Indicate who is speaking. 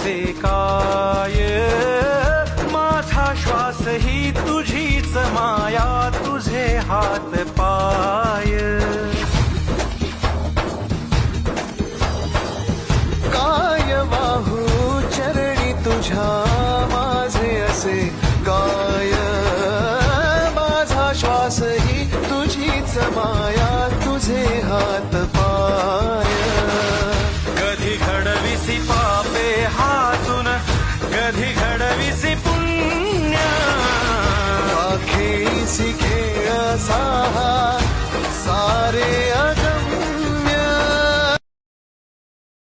Speaker 1: असे काय, माझा श्वास ही तुझीच माया, तुझे हात पाय.
Speaker 2: काय वाहू चरणी तुझ्या माझे असे काय, माझा श्वास ही तुझीच माया,